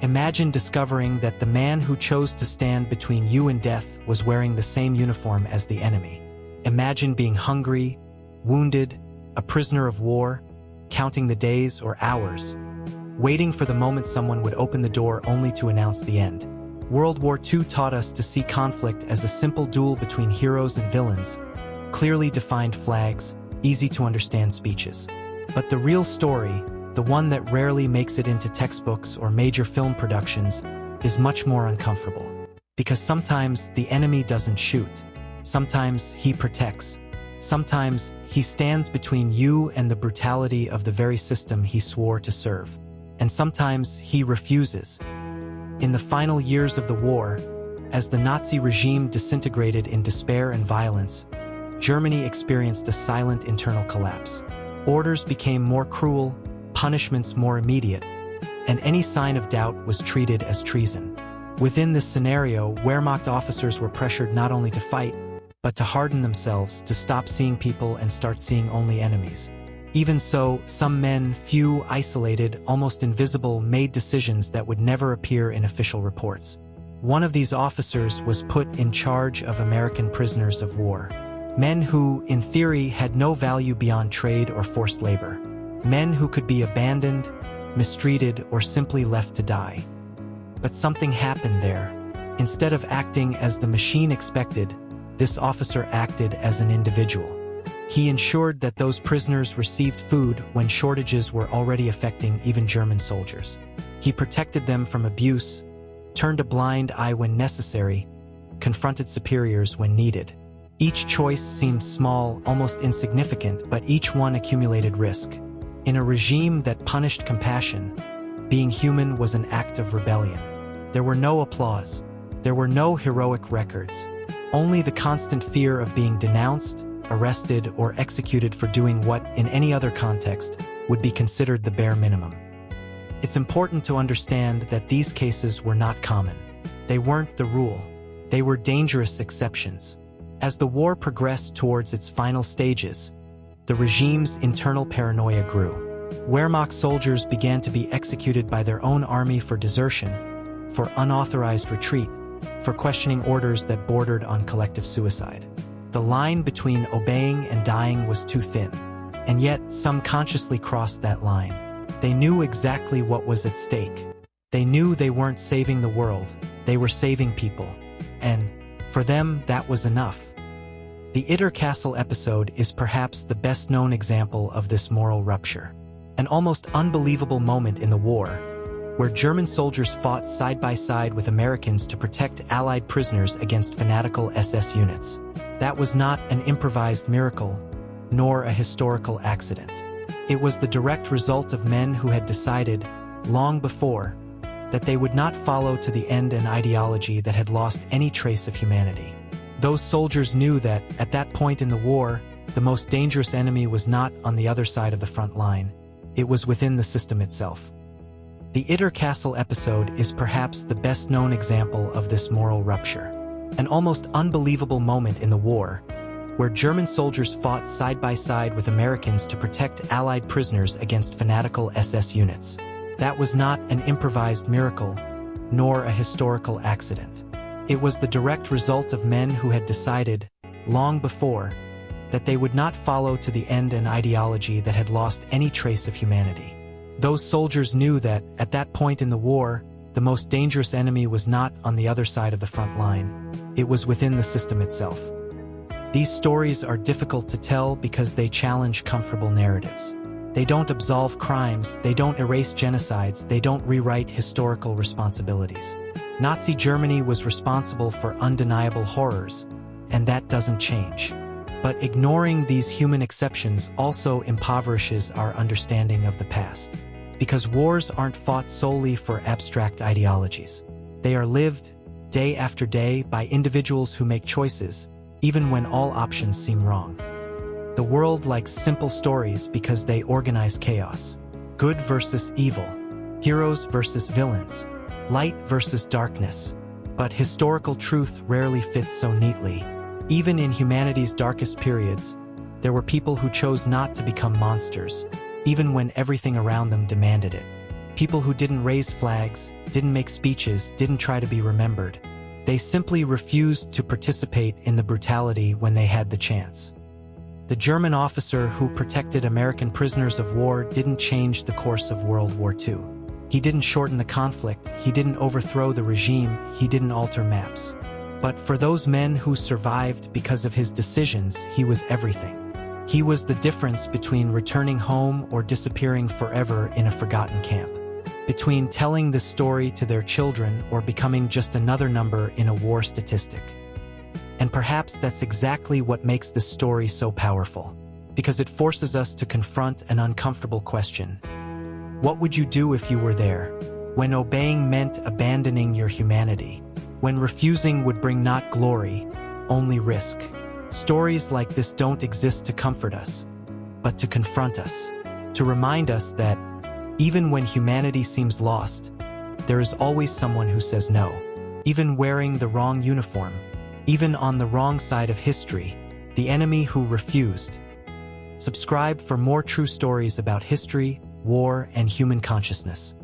Imagine discovering that the man who chose to stand between you and death was wearing the same uniform as the enemy. Imagine being hungry, wounded, a prisoner of war, counting the days or hours, waiting for the moment someone would open the door only to announce the end. World War II taught us to see conflict as a simple duel between heroes and villains, clearly defined flags, easy-to-understand speeches. But the real story, the one that rarely makes it into textbooks or major film productions, is much more uncomfortable. Because sometimes the enemy doesn't shoot. Sometimes he protects. Sometimes he stands between you and the brutality of the very system he swore to serve. And sometimes he refuses. In the final years of the war, as the Nazi regime disintegrated in despair and violence, Germany experienced a silent internal collapse. Orders became more cruel, punishments more immediate, and any sign of doubt was treated as treason. Within this scenario, Wehrmacht officers were pressured not only to fight, but to harden themselves, to stop seeing people and start seeing only enemies. Even so, some men, few, isolated, almost invisible, made decisions that would never appear in official reports. One of these officers was put in charge of American prisoners of war. Men who, in theory, had no value beyond trade or forced labor. Men who could be abandoned, mistreated, or simply left to die. But something happened there. Instead of acting as the machine expected, this officer acted as an individual. He ensured that those prisoners received food when shortages were already affecting even German soldiers. He protected them from abuse, turned a blind eye when necessary, confronted superiors when needed. Each choice seemed small, almost insignificant, but each one accumulated risk. In a regime that punished compassion, being human was an act of rebellion. There were no applause. There were no heroic records. Only the constant fear of being denounced, arrested, or executed for doing what, in any other context, would be considered the bare minimum. It's important to understand that these cases were not common. They weren't the rule. They were dangerous exceptions. As the war progressed towards its final stages, the regime's internal paranoia grew. Wehrmacht soldiers began to be executed by their own army for desertion, for unauthorized retreat, for questioning orders that bordered on collective suicide. The line between obeying and dying was too thin, and yet some consciously crossed that line. They knew exactly what was at stake. They knew they weren't saving the world, they were saving people, and for them that was enough. The Itter Castle episode is perhaps the best-known example of this moral rupture. An almost unbelievable moment in the war, where German soldiers fought side by side with Americans to protect Allied prisoners against fanatical SS units. That was not an improvised miracle, nor a historical accident. It was the direct result of men who had decided, long before, that they would not follow to the end an ideology that had lost any trace of humanity. Those soldiers knew that, at that point in the war, the most dangerous enemy was not on the other side of the front line. It was within the system itself. The Itter Castle episode is perhaps the best-known example of this moral rupture. An almost unbelievable moment in the war, where German soldiers fought side by side with Americans to protect Allied prisoners against fanatical SS units. That was not an improvised miracle, nor a historical accident. It was the direct result of men who had decided, long before, that they would not follow to the end an ideology that had lost any trace of humanity. Those soldiers knew that, at that point in the war, the most dangerous enemy was not on the other side of the front line. It was within the system itself. These stories are difficult to tell because they challenge comfortable narratives. They don't absolve crimes, they don't erase genocides, they don't rewrite historical responsibilities. Nazi Germany was responsible for undeniable horrors, and that doesn't change. But ignoring these human exceptions also impoverishes our understanding of the past. Because wars aren't fought solely for abstract ideologies. They are lived, day after day, by individuals who make choices, even when all options seem wrong. The world likes simple stories because they organize chaos. Good versus evil. Heroes versus villains. Light versus darkness. But historical truth rarely fits so neatly. Even in humanity's darkest periods, there were people who chose not to become monsters, even when everything around them demanded it. People who didn't raise flags, didn't make speeches, didn't try to be remembered. They simply refused to participate in the brutality when they had the chance. The German officer who protected American prisoners of war didn't change the course of World War II. He didn't shorten the conflict, he didn't overthrow the regime, he didn't alter maps. But for those men who survived because of his decisions, he was everything. He was the difference between returning home or disappearing forever in a forgotten camp. Between telling this story to their children or becoming just another number in a war statistic. And perhaps that's exactly what makes this story so powerful, because it forces us to confront an uncomfortable question. What would you do if you were there? When obeying meant abandoning your humanity. When refusing would bring not glory, only risk. Stories like this don't exist to comfort us, but to confront us. To remind us that, even when humanity seems lost, there is always someone who says no. Even wearing the wrong uniform, even on the wrong side of history, the enemy who refused. Subscribe for more true stories about history, war, and human consciousness.